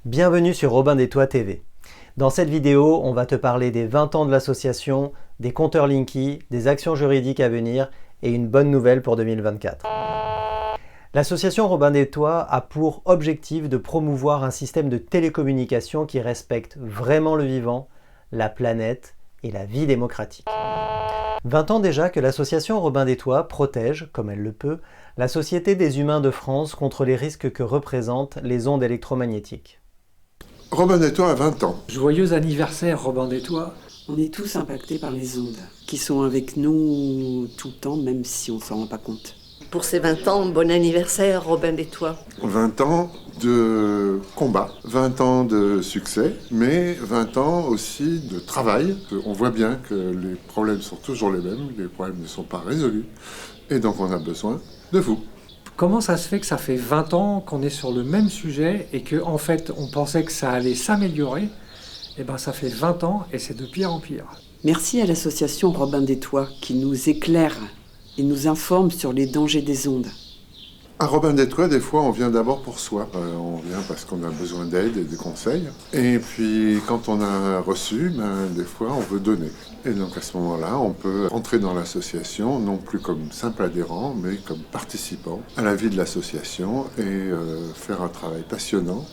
Bienvenue sur Robin des Toits TV. Dans cette vidéo, on va te parler des 20 ans de l'association, des compteurs Linky, des actions juridiques à venir et une bonne nouvelle pour 2024. L'association Robin des Toits a pour objectif de promouvoir un système de télécommunication qui respecte vraiment le vivant, la planète et la vie démocratique. 20 ans déjà que l'association Robin des Toits protège, comme elle le peut, la Société des humains de France contre les risques que représentent les ondes électromagnétiques. Robin des Toits a 20 ans. Joyeux anniversaire, Robin des Toits. On est tous impactés par les ondes, qui sont avec nous tout le temps, même si on ne s'en rend pas compte. Pour ces 20 ans, bon anniversaire, Robin des Toits. 20 ans de combat, 20 ans de succès, mais 20 ans aussi de travail. On voit bien que les problèmes sont toujours les mêmes, les problèmes ne sont pas résolus, et donc on a besoin de vous. Comment ça se fait que ça fait 20 ans qu'on est sur le même sujet et qu'en fait on pensait que ça allait s'améliorer? Eh bien ça fait 20 ans et c'est de pire en pire. Merci à l'association Robin des Toits qui nous éclaire et nous informe sur les dangers des ondes. À Robin des Toits, des fois, on vient d'abord pour soi. On vient parce qu'on a besoin d'aide et de conseils. Et puis, quand on a reçu, des fois, on veut donner. Et donc, à ce moment-là, on peut entrer dans l'association, non plus comme simple adhérent, mais comme participant à la vie de l'association et faire un travail passionnant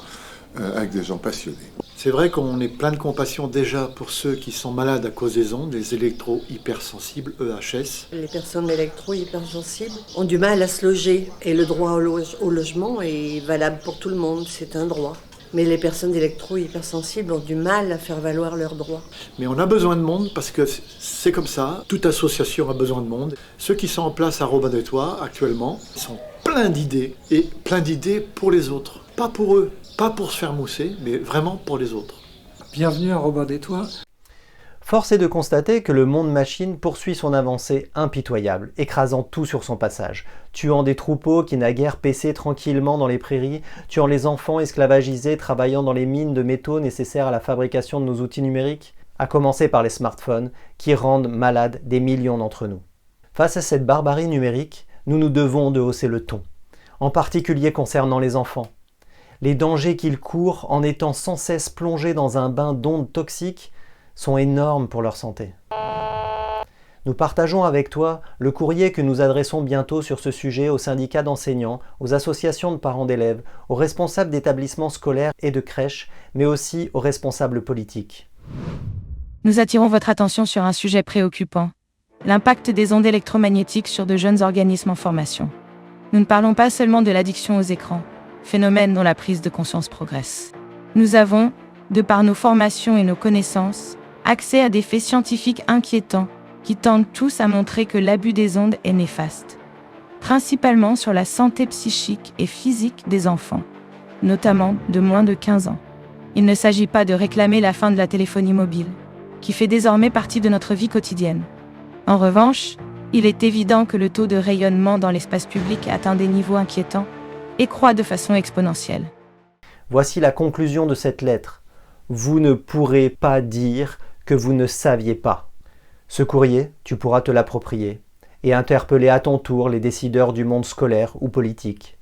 avec des gens passionnés. C'est vrai qu'on est plein de compassion déjà pour ceux qui sont malades à cause des ondes, les électro-hypersensibles, EHS. Les personnes électro-hypersensibles ont du mal à se loger et le droit au logement est valable pour tout le monde, c'est un droit. Mais les personnes électro-hypersensibles ont du mal à faire valoir leurs droits. Mais on a besoin de monde parce que c'est comme ça, toute association a besoin de monde. Ceux qui sont en place à Robin des Toits actuellement sont pleins d'idées et plein d'idées pour les autres, pas pour eux. Pas pour se faire mousser, mais vraiment pour les autres. Bienvenue à Robin des Toits. Force est de constater que le monde machine poursuit son avancée impitoyable, écrasant tout sur son passage, tuant des troupeaux qui naguère paissaient tranquillement dans les prairies, tuant les enfants esclavagisés travaillant dans les mines de métaux nécessaires à la fabrication de nos outils numériques, à commencer par les smartphones qui rendent malades des millions d'entre nous. Face à cette barbarie numérique, nous nous devons de hausser le ton, en particulier concernant les enfants. Les dangers qu'ils courent en étant sans cesse plongés dans un bain d'ondes toxiques sont énormes pour leur santé. Nous partageons avec toi le courrier que nous adressons bientôt sur ce sujet aux syndicats d'enseignants, aux associations de parents d'élèves, aux responsables d'établissements scolaires et de crèches, mais aussi aux responsables politiques. Nous attirons votre attention sur un sujet préoccupant, l'impact des ondes électromagnétiques sur de jeunes organismes en formation. Nous ne parlons pas seulement de l'addiction aux écrans, phénomène dont la prise de conscience progresse. Nous avons, de par nos formations et nos connaissances, accès à des faits scientifiques inquiétants qui tendent tous à montrer que l'abus des ondes est néfaste, principalement sur la santé psychique et physique des enfants, notamment de moins de 15 ans. Il ne s'agit pas de réclamer la fin de la téléphonie mobile, qui fait désormais partie de notre vie quotidienne. En revanche, il est évident que le taux de rayonnement dans l'espace public atteint des niveaux inquiétants et croît de façon exponentielle. Voici la conclusion de cette lettre. Vous ne pourrez pas dire que vous ne saviez pas. Ce courrier, tu pourras te l'approprier et interpeller à ton tour les décideurs du monde scolaire ou politique.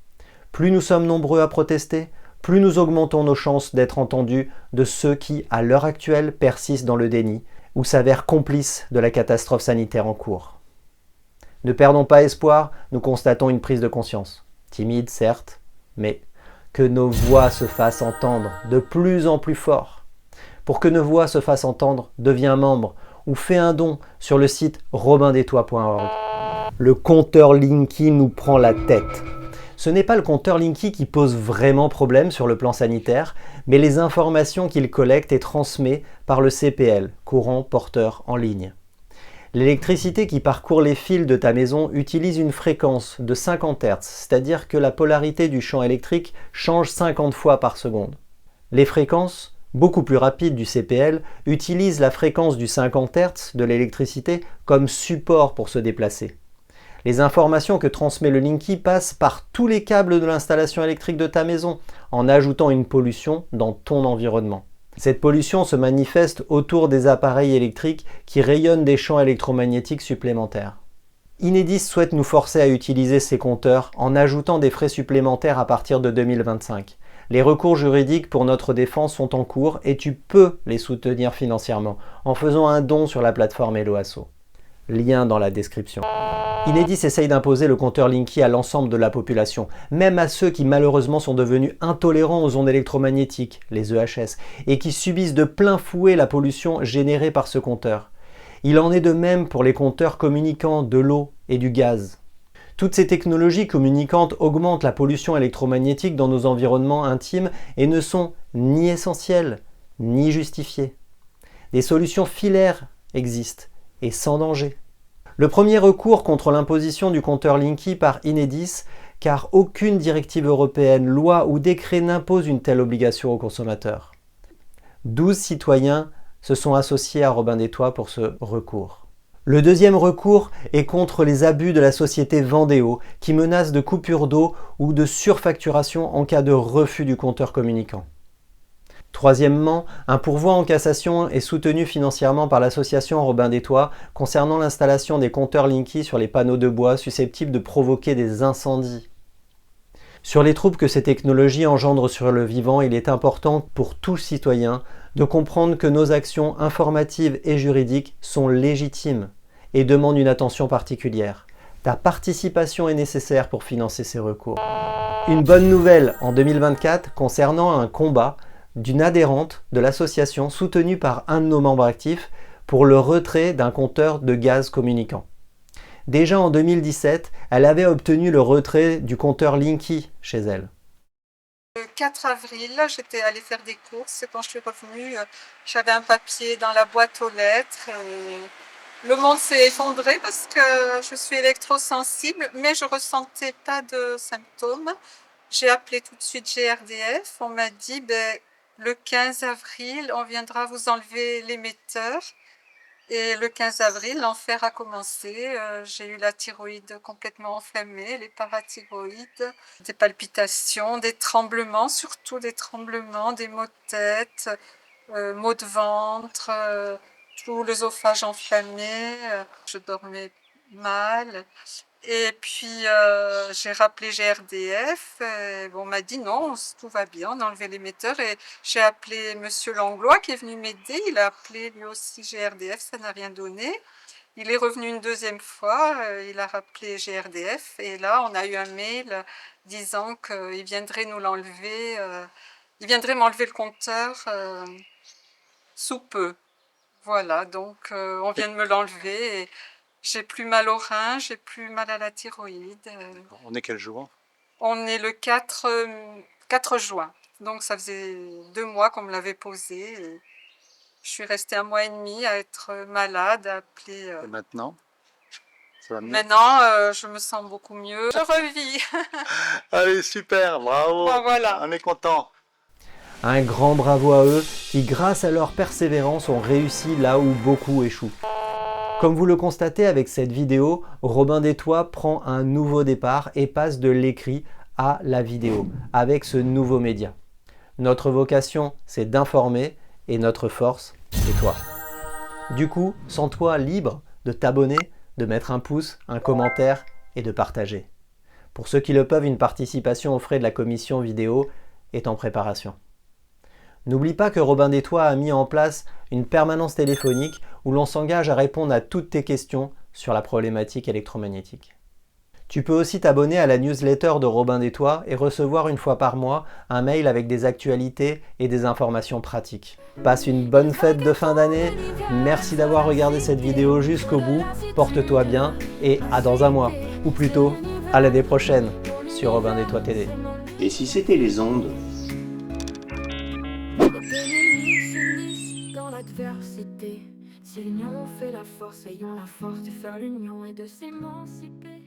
Plus nous sommes nombreux à protester, plus nous augmentons nos chances d'être entendus de ceux qui, à l'heure actuelle, persistent dans le déni ou s'avèrent complices de la catastrophe sanitaire en cours. Ne perdons pas espoir, nous constatons une prise de conscience. Timide, certes, mais que nos voix se fassent entendre de plus en plus fort. Pour que nos voix se fassent entendre, deviens membre ou fais un don sur le site robindetoits.org. Le compteur Linky nous prend la tête. Ce n'est pas le compteur Linky qui pose vraiment problème sur le plan sanitaire, mais les informations qu'il collecte et transmet par le CPL, courant porteur en ligne. L'électricité qui parcourt les fils de ta maison utilise une fréquence de 50 Hz, c'est-à-dire que la polarité du champ électrique change 50 fois par seconde. Les fréquences, beaucoup plus rapides du CPL, utilisent la fréquence du 50 Hz de l'électricité comme support pour se déplacer. Les informations que transmet le Linky passent par tous les câbles de l'installation électrique de ta maison, en ajoutant une pollution dans ton environnement. Cette pollution se manifeste autour des appareils électriques qui rayonnent des champs électromagnétiques supplémentaires. Enedis souhaite nous forcer à utiliser ces compteurs en ajoutant des frais supplémentaires à partir de 2025. Les recours juridiques pour notre défense sont en cours et tu peux les soutenir financièrement en faisant un don sur la plateforme Helloasso. Lien dans la description. Enedis essaye d'imposer le compteur Linky à l'ensemble de la population, même à ceux qui malheureusement sont devenus intolérants aux ondes électromagnétiques, les EHS, et qui subissent de plein fouet la pollution générée par ce compteur. Il en est de même pour les compteurs communicants de l'eau et du gaz. Toutes ces technologies communicantes augmentent la pollution électromagnétique dans nos environnements intimes et ne sont ni essentielles, ni justifiées. Des solutions filaires existent et sans danger. Le premier recours contre l'imposition du compteur Linky par Enedis, car aucune directive européenne, loi ou décret n'impose une telle obligation aux consommateurs. 12 citoyens se sont associés à Robin des Toits pour ce recours. Le deuxième recours est contre les abus de la société Vendéo qui menace de coupure d'eau ou de surfacturation en cas de refus du compteur communicant. Troisièmement, un pourvoi en cassation est soutenu financièrement par l'association Robin des Toits concernant l'installation des compteurs Linky sur les panneaux de bois susceptibles de provoquer des incendies. Sur les troubles que ces technologies engendrent sur le vivant, il est important pour tout citoyen de comprendre que nos actions informatives et juridiques sont légitimes et demandent une attention particulière. Ta participation est nécessaire pour financer ces recours. Une bonne nouvelle en 2024 concernant un combat d'une adhérente de l'association soutenue par un de nos membres actifs pour le retrait d'un compteur de gaz communicant. Déjà en 2017, elle avait obtenu le retrait du compteur Linky chez elle. Le 4 avril, j'étais allée faire des courses et quand je suis revenue, j'avais un papier dans la boîte aux lettres. Le monde s'est effondré parce que je suis électrosensible, mais je ne ressentais pas de symptômes. J'ai appelé tout de suite GRDF. On m'a dit, le 15 avril, on viendra vous enlever l'émetteur. Et le 15 avril, l'enfer a commencé. J'ai eu la thyroïde complètement enflammée, les parathyroïdes, des palpitations, des tremblements, surtout des tremblements, des maux de tête, maux de ventre, tout l'œsophage enflammé. Je dormais mal. Et puis j'ai rappelé GRDF, on m'a dit non, tout va bien, on a enlevé l'émetteur et j'ai appelé monsieur Langlois qui est venu m'aider, il a appelé lui aussi GRDF, ça n'a rien donné. Il est revenu une deuxième fois, il a rappelé GRDF et là on a eu un mail disant qu'il viendrait nous l'enlever, il viendrait m'enlever le compteur sous peu. Voilà, donc on vient de me l'enlever et j'ai plus mal au rein, j'ai plus mal à la thyroïde. On est quel jour? On est le 4 juin. Donc ça faisait 2 mois qu'on me l'avait posé. Et je suis restée 1 mois et demi à être malade, à appeler... Et maintenant? Ça va mieux? Maintenant, je me sens beaucoup mieux. Je revis. Allez, super, bravo. Bon, voilà. On est content. Un grand bravo à eux qui, grâce à leur persévérance, ont réussi là où beaucoup échouent. Comme vous le constatez avec cette vidéo, Robin des Toits prend un nouveau départ et passe de l'écrit à la vidéo avec ce nouveau média. Notre vocation, c'est d'informer et notre force, c'est toi. Du coup, sens-toi libre de t'abonner, de mettre un pouce, un commentaire et de partager. Pour ceux qui le peuvent, une participation aux frais de la commission vidéo est en préparation. N'oublie pas que Robin des Toits a mis en place une permanence téléphonique où l'on s'engage à répondre à toutes tes questions sur la problématique électromagnétique. Tu peux aussi t'abonner à la newsletter de Robin des Toits et recevoir une fois par mois un mail avec des actualités et des informations pratiques. Passe une bonne fête de fin d'année, merci d'avoir regardé cette vidéo jusqu'au bout, porte-toi bien et à dans un mois, ou plutôt à l'année prochaine sur Robin des Toits TV. Et si c'était les ondes? L'adversité, si l'union fait la force, ayons la force de faire l'union et de s'émanciper.